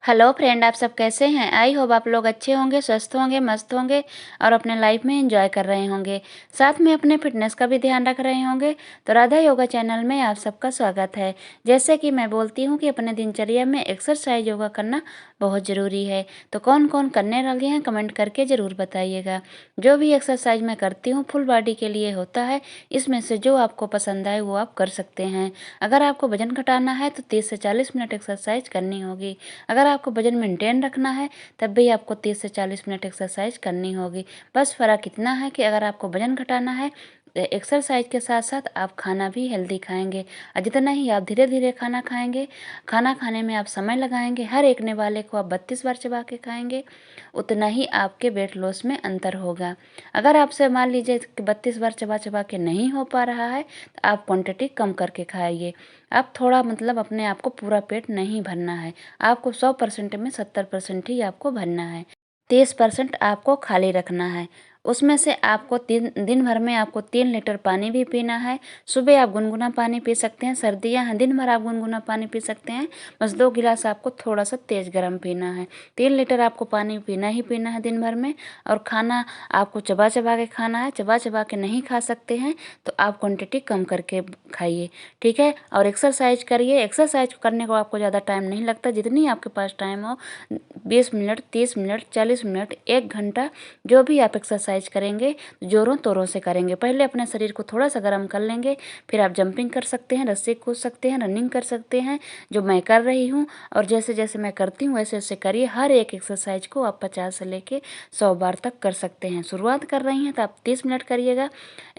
Hello friend, आप सब कैसे हैं? आई होप आप लोग अच्छे होंगे, स्वस्थ होंगे, मस्त होंगे और अपने लाइफ में एंजॉय कर रहे होंगे। साथ में अपने फिटनेस का भी ध्यान रख रहे होंगे। तो राधा योगा चैनल में आप सबका स्वागत है। जैसे कि मैं बोलती हूँ कि अपने दिनचर्या में एक्सरसाइज योगा करना बहुत ज़रूरी है। तो कौन कौन करने लगे हैं कमेंट करके ज़रूर बताइएगा। जो भी एक्सरसाइज मैं करती हूँ फुल बॉडी के लिए होता है। इसमें से जो आपको पसंद आए वो आप कर सकते हैं। अगर आपको वजन घटाना है तो 30 से 40 मिनट एक्सरसाइज करनी होगी। अगर आपको वजन मेंटेन रखना है तब भी आपको 30 से 40 मिनट एक्सरसाइज करनी होगी। बस फ़र्क इतना है कि अगर आपको वजन घटाना है एक्सरसाइज के साथ साथ आप खाना भी हेल्दी खाएंगे। और जितना ही आप धीरे धीरे खाना खाएंगे, खाना खाने में आप समय लगाएंगे, हर एक ने वाले को आप 32 बार चबा के खाएंगे, उतना ही आपके वेट लॉस में अंतर होगा। अगर आपसे मान लीजिए कि 32 बार चबा चबा के नहीं हो पा रहा है तो आप क्वांटिटी कम करके खाइए। आप थोड़ा मतलब अपने आप को पूरा पेट नहीं भरना है। आपको 100% में 70% ही आपको भरना है। 30% आपको खाली रखना है। उसमें से आपको दिन भर में आपको 3 लीटर पानी भी पीना है। सुबह आप गुनगुना पानी पी सकते हैं, सर्दियाँ हैं दिन भर आप गुनगुना पानी पी सकते हैं। बस 2 गिलास आपको थोड़ा सा तेज़ गर्म पीना है। 3 लीटर आपको पानी पीना ही पीना है दिन भर में। और खाना आपको चबा चबा के खाना है। चबा चबा के नहीं खा सकते हैं तो आप क्वांटिटी कम करके खाइए, ठीक है। और एक्सरसाइज करिए। एक्सरसाइज करने को आपको ज़्यादा टाइम नहीं लगता, जितनी आपके पास टाइम हो, 20 मिनट, 30 मिनट, 40 मिनट, 1 घंटा, जो भी आप एक्सरसाइज करेंगे ज़ोरों तोरों से करेंगे। पहले अपने शरीर को थोड़ा सा गर्म कर लेंगे, फिर आप जंपिंग कर सकते हैं, रस्सी कूद सकते हैं, रनिंग कर सकते हैं, जो मैं कर रही हूँ। और जैसे जैसे मैं करती हूँ वैसे वैसे करिए। हर एक एक्सरसाइज को आप 50 से लेके 100 बार तक कर सकते हैं। शुरुआत कर रही हैं तो आप 30 मिनट करिएगा,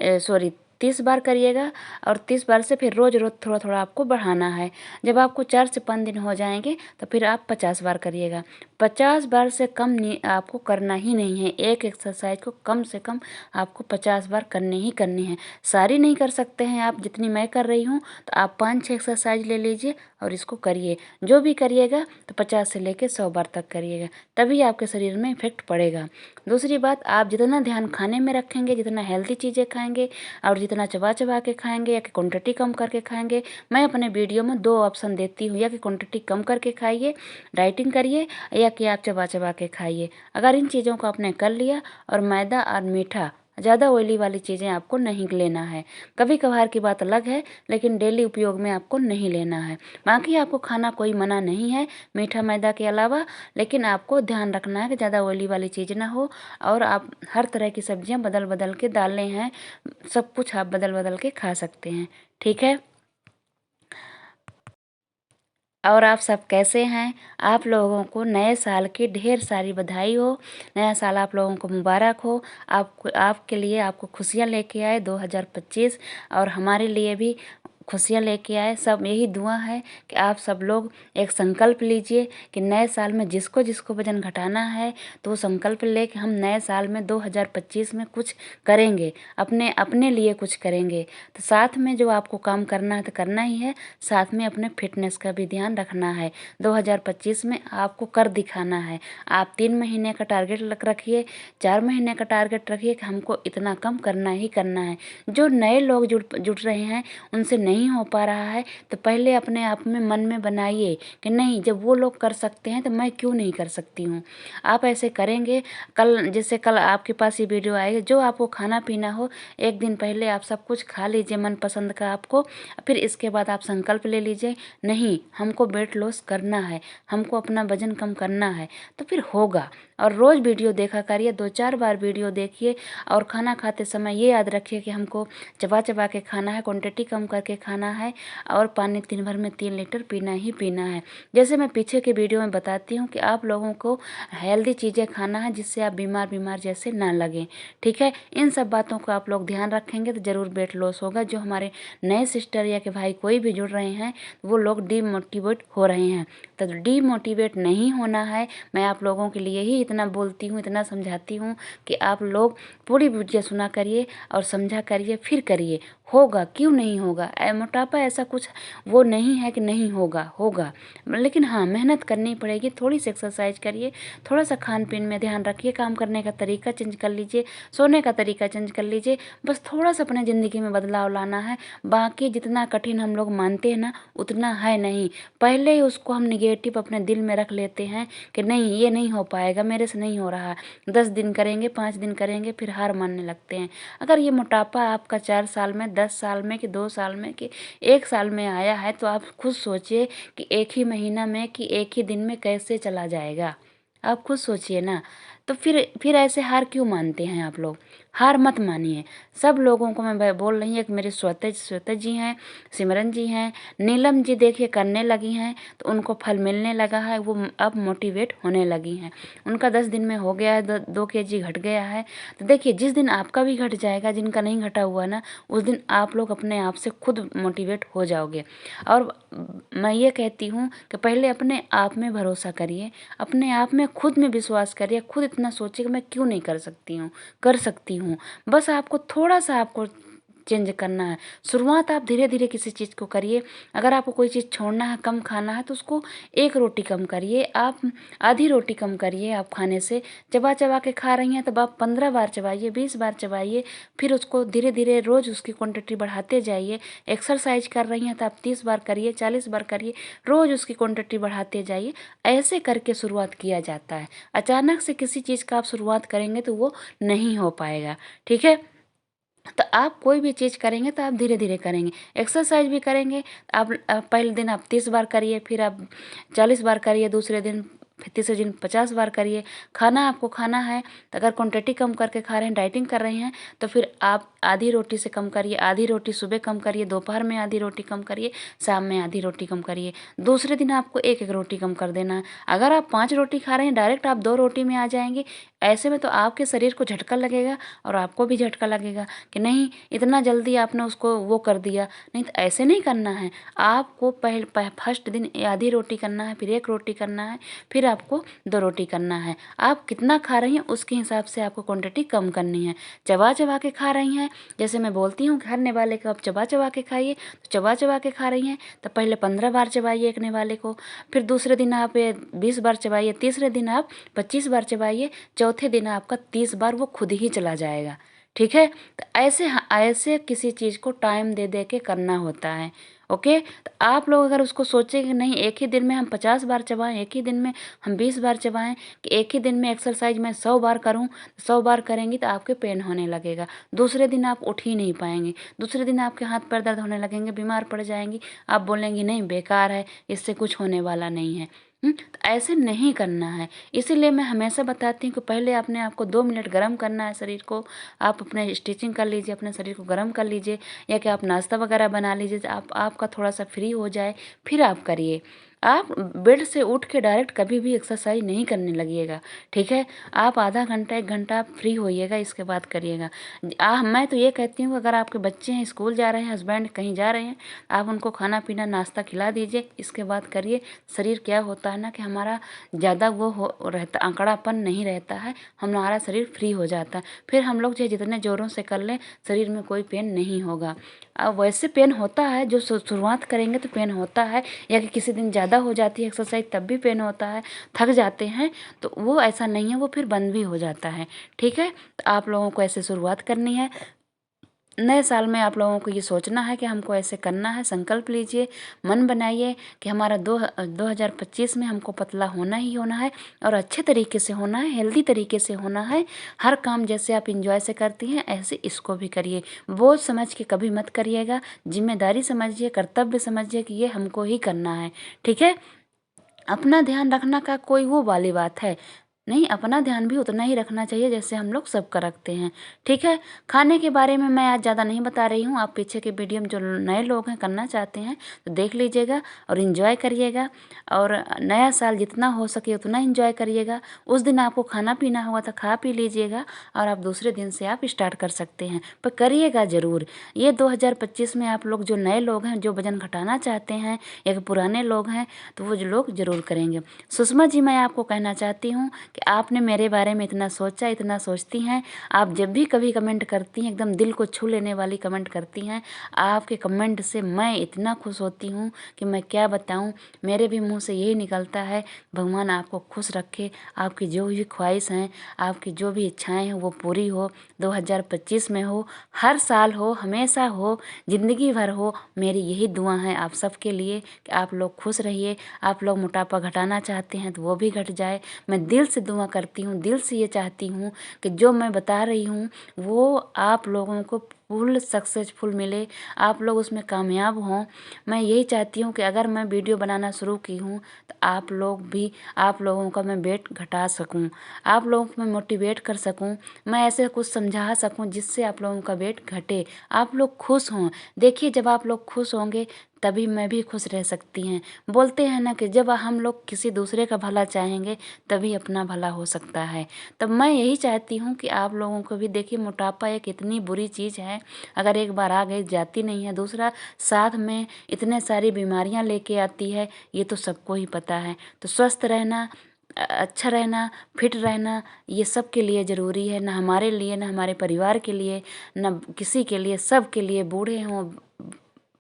सॉरी 30 बार करिएगा। और 30 बार से फिर रोज़ रोज़ थोड़ा थोड़ा आपको बढ़ाना है। जब आपको 4 से 5 दिन हो जाएंगे तो फिर आप 50 बार करिएगा। 50 बार से कम नहीं आपको करना ही नहीं है। एक एक्सरसाइज को कम से कम आपको 50 बार करनी ही करनी है। सारी नहीं कर सकते हैं आप, जितनी मैं कर रही हूँ तो आप 5-6 एक्सरसाइज ले लीजिए और इसको करिए। जो भी करिएगा तो 50 से लेकर 100 बार तक करिएगा, तभी आपके शरीर में इफेक्ट पड़ेगा। दूसरी बात, आप जितना ध्यान खाने में रखेंगे, जितना हेल्दी चीज़ें खाएंगे और जितना चबा चबा के खाएंगे या कि क्वांटिटी कम करके खाएंगे, मैं अपने वीडियो में 2 ऑप्शन देती हूँ, या कि क्वांटिटी कम करके खाइए, डाइटिंग करिए, या कि आप चबा चबा के खाइए। अगर इन चीज़ों को आपने कर लिया, और मैदा और मीठा, ज़्यादा ऑयली वाली चीज़ें आपको नहीं लेना है। कभी कभार की बात अलग है, लेकिन डेली उपयोग में आपको नहीं लेना है। बाकी आपको खाना कोई मना नहीं है मीठा मैदा के अलावा, लेकिन आपको ध्यान रखना है कि ज़्यादा ऑयली वाली चीज़ ना हो। और आप हर तरह की सब्जियां बदल बदल के डालने हैं, सब कुछ आप बदल बदल के खा सकते हैं, ठीक है। और आप सब कैसे हैं? आप लोगों को नए साल की ढेर सारी बधाई हो। नया साल आप लोगों को मुबारक हो। आपके लिए आपको खुशियाँ लेके आए 2025, और हमारे लिए भी खुशियाँ लेके आए। सब यही दुआ है कि आप सब लोग एक संकल्प लीजिए कि नए साल में जिसको जिसको वजन घटाना है तो वो संकल्प ले कि हम नए साल में 2025 में कुछ करेंगे, अपने अपने लिए कुछ करेंगे। तो साथ में जो आपको काम करना है तो करना ही है, साथ में अपने फिटनेस का भी ध्यान रखना है। 2025 में आपको कर दिखाना है। आप 3 महीने का टारगेट रखिए, 4 महीने का टारगेट रखिए कि हमको इतना कम करना ही करना है। जो नए लोग जुट रहे हैं उनसे नहीं हो पा रहा है तो पहले अपने आप में मन में बनाइए कि नहीं, जब वो लोग कर सकते हैं तो मैं क्यों नहीं कर सकती हूँ। आप ऐसे करेंगे, कल जैसे कल आपके पास ये वीडियो आएगा, जो आपको खाना पीना हो एक दिन पहले आप सब कुछ खा लीजिए मनपसंद का आपको। फिर इसके बाद आप संकल्प ले लीजिए, नहीं हमको वेट लॉस करना है, हमको अपना वजन कम करना है, तो फिर होगा। और रोज़ वीडियो देखा करिए, 2-4 बार वीडियो देखिए। और खाना खाते समय ये याद रखिए कि हमको चबा चबा के खाना है, क्वांटिटी कम करके खाना है, और पानी दिन भर में 3 लीटर पीना ही पीना है। जैसे मैं पीछे के वीडियो में बताती हूँ कि आप लोगों को हेल्दी चीज़ें खाना है जिससे आप बीमार बीमार जैसे ना लगें, ठीक है। इन सब बातों को आप लोग ध्यान रखेंगे तो ज़रूर वेट लॉस होगा। जो हमारे नए सिस्टर या कि भाई कोई भी जुड़ रहे हैं वो लोग डीमोटिवेट हो रहे हैं, तो डीमोटिवेट नहीं होना है। मैं आप लोगों के लिए ही इतना बोलती हूँ, इतना समझाती हूँ कि आप लोग पूरी वीडियो सुना करिए और समझा करिए, फिर करिए। होगा, क्यों नहीं होगा। मोटापा ऐसा कुछ वो नहीं है कि नहीं होगा, होगा, लेकिन हाँ मेहनत करनी पड़ेगी। थोड़ी सी एक्सरसाइज करिए, थोड़ा सा खान पीन में ध्यान रखिए, काम करने का तरीका चेंज कर लीजिए, सोने का तरीका चेंज कर लीजिए। बस थोड़ा सा अपने ज़िंदगी में बदलाव लाना है। बाकी जितना कठिन हम लोग मानते हैं ना, उतना है नहीं। पहले ही उसको हम निगेटिव अपने दिल में रख लेते हैं कि नहीं ये नहीं हो पाएगा, मेरे से नहीं हो रहा है। 10 दिन करेंगे, 5 दिन करेंगे, फिर हार मानने लगते हैं। अगर ये मोटापा आपका 4 साल में, 10 साल में, कि 2 साल में, कि 1 साल में आया है, तो आप खुद सोचिए कि एक ही महीना में कि एक ही दिन में कैसे चला जाएगा। आप खुद सोचिए ना। तो फिर ऐसे हार क्यों मानते हैं आप लोग? हार मत मानिए। सब लोगों को मैं बोल रही हूँ, एक मेरे श्वेता जी हैं, सिमरन जी हैं, नीलम जी देखिए करने लगी हैं तो उनको फल मिलने लगा है, वो अब मोटिवेट होने लगी हैं। उनका 10 दिन में हो गया है, 2 kg घट गया है। तो देखिए जिस दिन आपका भी घट जाएगा, जिनका नहीं घटा हुआ ना, उस दिन आप लोग अपने आप से खुद मोटिवेट हो जाओगे। और मैं ये कहती हूँ कि पहले अपने आप में भरोसा करिए, अपने आप में खुद में विश्वास करिए, खुद इतना सोचिए कि मैं क्यों नहीं कर सकती हूँ, कर सकती हूँ। बस आपको थोड़ा सा आपको चेंज करना है। शुरुआत आप धीरे धीरे किसी चीज़ को करिए। अगर आपको कोई चीज़ छोड़ना है, कम खाना है, तो उसको 1 रोटी कम करिए, आप आधी रोटी कम करिए। आप खाने से चबा चबा के खा रही हैं, तब आप 15 बार चबाइए, 20 बार चबाइए, फिर उसको धीरे धीरे रोज़ उसकी क्वांटिटी बढ़ाते जाइए। एक्सरसाइज कर रही हैं तो आप 30 बार करिए, 40 बार करिए, रोज़ उसकी क्वांटिटी बढ़ाते जाइए। ऐसे करके शुरुआत किया जाता है। अचानक से किसी चीज़ का आप शुरुआत करेंगे तो वो नहीं हो पाएगा, ठीक है? तो आप कोई भी चीज़ करेंगे तो आप धीरे धीरे करेंगे। एक्सरसाइज भी करेंगे, आप पहले दिन आप 30 बार करिए, फिर आप 40 बार करिए, दूसरे दिन, फिर तीसरे दिन 50 बार करिए। खाना आपको खाना है तो अगर क्वांटिटी कम करके खा रहे हैं, डाइटिंग कर रहे हैं, तो फिर आप आधी रोटी से कम करिए। आधी रोटी सुबह कम करिए, दोपहर में आधी रोटी कम करिए, शाम में आधी रोटी कम करिए। दूसरे दिन आपको 1-1 रोटी कम कर देना है। अगर आप 5 रोटी खा रहे हैं, डायरेक्ट आप 2 रोटी में आ जाएंगे। ऐसे में तो आपके शरीर को झटका लगेगा और आपको भी झटका लगेगा कि नहीं इतना जल्दी आपने उसको वो कर दिया। नहीं, तो ऐसे नहीं करना है। आपको फर्स्ट दिन आधी रोटी करना है, फिर 1 रोटी करना है, फिर आपको 2 रोटी करना है। आप कितना खा रही हैं उसके हिसाब से आपको क्वांटिटी कम करनी है। चबा चबा के खा रही हैं, जैसे मैं बोलती हूँ हर निवाले को आप चबा चबा के खाइए, तो चबा चबा के खा रही हैं तो पहले 15 बार चबाइए एक निवाले को, फिर दूसरे दिन आप 20 बार चबाइए, तीसरे दिन आप 25 बार चबाइए, चौथे दिन आपका 30 बार वो खुद ही चला जाएगा, ठीक है? तो ऐसे किसी चीज़ को टाइम दे दे के करना होता है। ओके, तो आप लोग अगर उसको सोचें कि नहीं एक ही दिन में हम 50 बार चबाएं, एक ही दिन में हम 20 बार चबाएं, कि एक ही दिन में एक्सरसाइज मैं 100 बार करूं, 100 बार करेंगी तो आपके पेन होने लगेगा। दूसरे दिन आप उठ ही नहीं पाएंगे, दूसरे दिन आपके हाथ पैर दर्द होने लगेंगे, बीमार पड़ जाएंगी। आप बोलेंगी नहीं बेकार है, इससे कुछ होने वाला नहीं है। तो ऐसे नहीं करना है। इसीलिए मैं हमेशा बताती हूँ कि पहले अपने आप को 2 मिनट गर्म करना है शरीर को। आप अपने स्टिचिंग कर लीजिए, अपने शरीर को गर्म कर लीजिए, या कि आप नाश्ता वगैरह बना लीजिए, आपका थोड़ा सा फ्री हो जाए, फिर आप करिए। आप बेड से उठ के डायरेक्ट कभी भी एक्सरसाइज नहीं करने लगिएगा, ठीक है? आप आधा घंटा 1 घंटा आप फ्री होइएगा, इसके बाद करिएगा। मैं तो ये कहती हूँ अगर आपके बच्चे हैं स्कूल जा रहे हैं, हस्बैंड कहीं जा रहे हैं, आप उनको खाना पीना नाश्ता खिला दीजिए, इसके बाद करिए। शरीर क्या होता है ना कि हमारा ज़्यादा वो हो रहता, आंकड़ापन नहीं रहता है, हमारा शरीर फ्री हो जाता है। फिर हम लोग चाहे जितने ज़ोरों से कर लें, शरीर में कोई पेन नहीं होगा। अब वैसे पेन होता है, जो शुरुआत करेंगे तो पेन होता है, या कि किसी दिन ज़्यादा हो जाती है एक्सरसाइज तब भी पेन होता है, थक जाते हैं, तो वो ऐसा नहीं है, वो फिर बंद भी हो जाता है, ठीक है? तो आप लोगों को ऐसे शुरुआत करनी है। नए साल में आप लोगों को ये सोचना है कि हमको ऐसे करना है। संकल्प लीजिए, मन बनाइए कि हमारा 2025 में हमको पतला होना ही होना है, और अच्छे तरीके से होना है, हेल्दी तरीके से होना है। हर काम जैसे आप इंजॉय से करती हैं ऐसे इसको भी करिए। बोझ समझ के कभी मत करिएगा, जिम्मेदारी समझिए, कर्तव्य समझिए कि ये हमको ही करना है, ठीक है? अपना ध्यान रखना का कोई वो वाली बात है नहीं, अपना ध्यान भी उतना ही रखना चाहिए जैसे हम लोग सबका रखते हैं, ठीक है? खाने के बारे में मैं आज ज़्यादा नहीं बता रही हूँ। आप पीछे के वीडियो में जो नए लोग हैं करना चाहते हैं तो देख लीजिएगा और इन्जॉय करिएगा, और नया साल जितना हो सके उतना इन्जॉय करिएगा। उस दिन आपको खाना पीना होगा तो खा पी लीजिएगा, और आप दूसरे दिन से आप स्टार्ट कर सकते हैं, पर करिएगा ज़रूर। ये 2025 में आप लोग जो नए लोग हैं, जो वज़न घटाना चाहते हैं, या पुराने लोग हैं, तो वो जो लोग ज़रूर करेंगे। सुषमा जी, मैं आपको कहना चाहती हूँ कि आपने मेरे बारे में इतना सोचा, इतना सोचती हैं। आप जब भी कभी कमेंट करती हैं एकदम दिल को छू लेने वाली कमेंट करती हैं। आपके कमेंट से मैं इतना खुश होती हूँ कि मैं क्या बताऊँ। मेरे भी मुँह से यही निकलता है, भगवान आपको खुश रखे, आपकी जो भी ख्वाहिश हैं, आपकी जो भी इच्छाएं हैं वो पूरी हो। 2025 में हो, हर साल हो, हमेशा हो, ज़िंदगी भर हो। मेरी यही दुआ है आप सबके लिए कि आप लोग खुश रहिए। आप लोग मोटापा घटाना चाहते हैं तो वो भी घट जाए। मैं दिल से दुआ करती हूँ, दिल से ये चाहती हूँ कि जो मैं बता रही हूँ वो आप लोगों को फुल सक्सेसफुल मिले, आप लोग उसमें कामयाब हों। मैं यही चाहती हूँ कि अगर मैं वीडियो बनाना शुरू की हूँ तो आप लोगों का मैं वेट घटा सकूँ, आप लोगों को मैं मोटिवेट कर सकूँ, मैं ऐसे कुछ समझा सकूँ जिससे आप लोगों का वेट घटे, आप लोग खुश हों। देखिए, जब आप लोग खुश होंगे तभी मैं भी खुश रह सकती हैं। बोलते हैं ना कि जब हम लोग किसी दूसरे का भला चाहेंगे तभी अपना भला हो सकता है। तब मैं यही चाहती हूँ कि आप लोगों को भी, देखिए मोटापा एक इतनी बुरी चीज़ है, अगर एक बार आ गई जाती नहीं है। दूसरा, साथ में इतने सारी बीमारियाँ लेके आती है, ये तो सबको ही पता है। तो स्वस्थ रहना, अच्छा रहना, फिट रहना, ये सब के लिए ज़रूरी है। ना हमारे लिए, ना हमारे परिवार के लिए, ना किसी के लिए, सब के लिए, बूढ़े हों,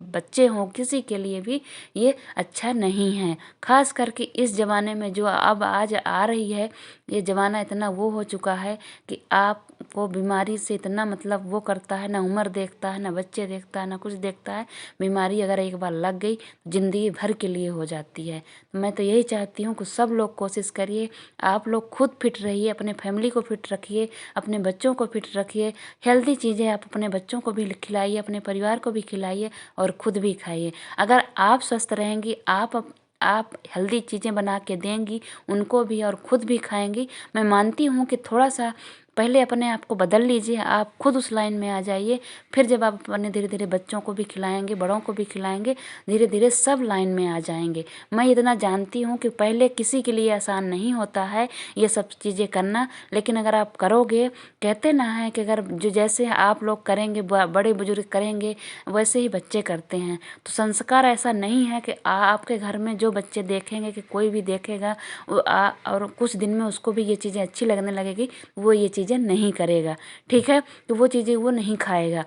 बच्चे हों, किसी के लिए भी ये अच्छा नहीं है। ख़ास करके इस ज़माने में जो अब आज आ रही है, ये ज़माना इतना वो हो चुका है कि आपको बीमारी से इतना मतलब वो करता है, ना उम्र देखता है, ना बच्चे देखता है, ना कुछ देखता है। बीमारी अगर एक बार लग गई ज़िंदगी भर के लिए हो जाती है। मैं तो यही चाहती हूँ कि सब लोग कोशिश करिए, आप लोग खुद फिट रहिए, अपने फैमिली को फिट रखिए, अपने बच्चों को फिट रखिए। हेल्दी चीज़ें आप अपने बच्चों को भी खिलाइए, अपने परिवार को भी खिलाइए और खुद भी खाइए। अगर आप स्वस्थ रहेंगी, आप हेल्दी चीज़ें बना के देंगी उनको भी और खुद भी खाएंगी, मैं मानती हूँ कि थोड़ा सा पहले अपने आप को बदल लीजिए, आप खुद उस लाइन में आ जाइए। फिर जब आप अपने धीरे धीरे बच्चों को भी खिलाएंगे, बड़ों को भी खिलाएंगे, धीरे धीरे सब लाइन में आ जाएंगे। मैं इतना जानती हूँ कि पहले किसी के लिए आसान नहीं होता है ये सब चीज़ें करना, लेकिन अगर आप करोगे, कहते ना है कि अगर जो जैसे आप लोग करेंगे, बड़े बुजुर्ग करेंगे, वैसे ही बच्चे करते हैं। तो संस्कार ऐसा नहीं है कि आपके घर में जो बच्चे देखेंगे, कि कोई भी देखेगा और कुछ दिन में उसको भी ये चीज़ें अच्छी लगने लगेगी, वो ये चीज़ें नहीं करेगा, ठीक है, तो वो चीज़ें वो नहीं खाएगा।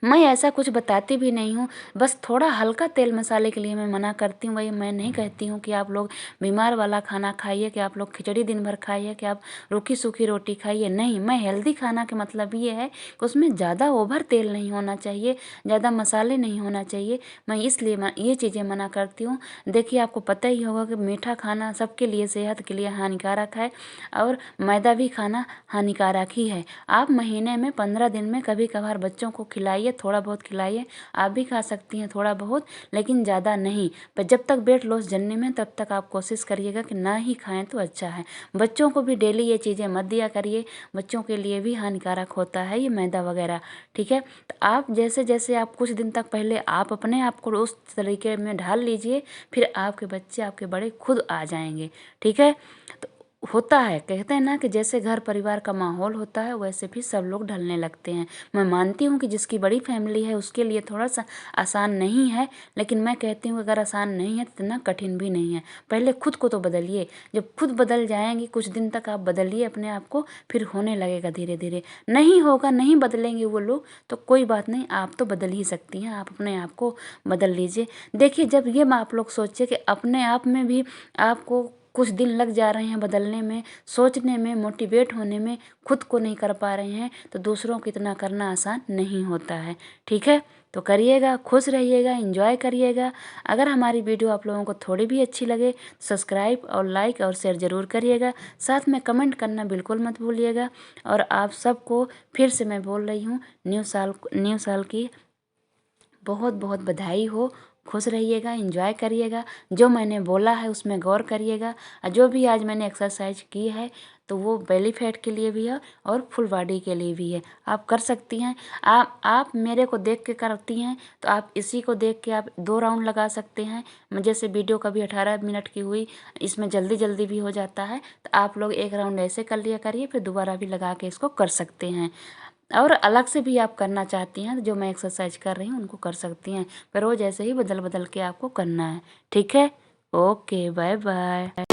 मैं ऐसा कुछ बताती भी नहीं हूँ, बस थोड़ा हल्का तेल मसाले के लिए मैं मना करती हूँ। वही मैं नहीं कहती हूँ कि आप लोग बीमार वाला खाना खाइए, कि आप लोग खिचड़ी दिन भर खाइए, कि आप रूखी सूखी रोटी खाइए। नहीं, मैं हेल्दी खाना के मतलब ये है कि उसमें ज़्यादा ओवर तेल नहीं होना चाहिए, ज़्यादा मसाले नहीं होना चाहिए। मैं इसलिए ये चीज़ें मना करती हूँ। देखिए, आपको पता ही होगा कि मीठा खाना सबके लिए, सेहत के लिए हानिकारक है और मैदा भी खाना हानिकारक ही है। आप महीने में 15 दिन में कभी कभार बच्चों को खिलाइए, थोड़ा बहुत खिलाइए। आप भी खा सकती हैं थोड़ा बहुत, लेकिन ज़्यादा नहीं। पर जब तक वेट लॉस जर्नी में, तब तक आप कोशिश करिएगा कि ना ही खाएं तो अच्छा है। बच्चों को भी डेली ये चीज़ें मत दिया करिए, बच्चों के लिए भी हानिकारक होता है ये मैदा वगैरह, ठीक है। तो आप जैसे जैसे आप कुछ दिन तक पहले आप अपने आप को उस तरीके में ढाल लीजिए, फिर आपके बच्चे, आपके बड़े खुद आ जाएंगे, ठीक है। तो होता है, कहते हैं ना कि जैसे घर परिवार का माहौल होता है वैसे भी सब लोग ढलने लगते हैं। मैं मानती हूँ कि जिसकी बड़ी फैमिली है उसके लिए थोड़ा सा आसान नहीं है, लेकिन मैं कहती हूँ अगर आसान नहीं है तो इतना कठिन भी नहीं है। पहले खुद को तो बदलिए, जब खुद बदल जाएंगे, कुछ दिन तक आप बदलिए अपने आप को, फिर होने लगेगा धीरे धीरे। नहीं होगा, नहीं बदलेंगे वो लोग तो कोई बात नहीं, आप तो बदल ही सकती हैं, आप अपने आप को बदल लीजिए। देखिए, जब ये आप लोग सोचिए कि अपने आप में भी आपको कुछ दिन लग जा रहे हैं बदलने में, सोचने में, मोटिवेट होने में, खुद को नहीं कर पा रहे हैं, तो दूसरों को इतना करना आसान नहीं होता है, ठीक है। तो करिएगा, खुश रहिएगा, एंजॉय करिएगा। अगर हमारी वीडियो आप लोगों को थोड़ी भी अच्छी लगे, सब्सक्राइब और लाइक और शेयर ज़रूर करिएगा। साथ में कमेंट करना बिल्कुल मत भूलिएगा। और आप सबको फिर से मैं बोल रही हूँ, न्यू साल की बहुत बहुत बधाई हो। खुश रहिएगा, एंजॉय करिएगा, जो मैंने बोला है उसमें गौर करिएगा। और जो भी आज मैंने एक्सरसाइज की है तो वो बेली फैट के लिए भी है और फुल बॉडी के लिए भी है, आप कर सकती हैं। आप मेरे को देख के करती हैं तो आप इसी को देख के आप 2 राउंड लगा सकते हैं। जैसे वीडियो कभी 18 मिनट की हुई, इसमें जल्दी जल्दी भी हो जाता है, तो आप लोग 1 राउंड ऐसे कर लिया करिए, फिर दोबारा भी लगा के इसको कर सकते हैं। और अलग से भी आप करना चाहती हैं, जो मैं एक्सरसाइज कर रही हूँ उनको कर सकती हैं, पर रोज़ ऐसे ही बदल बदल के आपको करना है, ठीक है। Okay, bye bye.